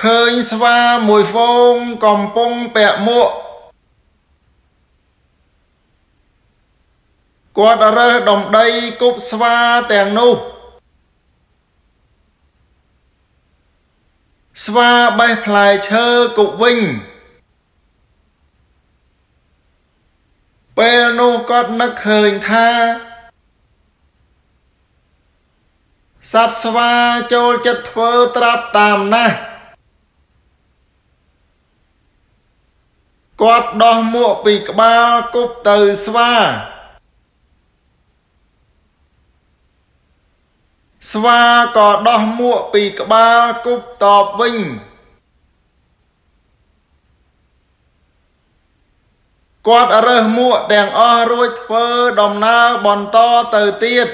ឃើញស្វាមួយហ្វូងកំពុងពាក់មួកគាត់រើសដំដីគប់ស្វាទាំងនោះស្វាបេះផ្លែឈើគប់វិញពេលនោះគាត់នឹកឃើញថាសត្វស្វាចូលចិត្តធ្វើត្រាប់តាមណាស់គាត់ដោះមួកពីក្បាលគប់ទៅស្វាស្វាក៏ដោះមួកពីក្បាលគប់តបវិញគាត់រើសមួកទាំងអស់រួចធ្វើដំណើរបន្តទៅទៀត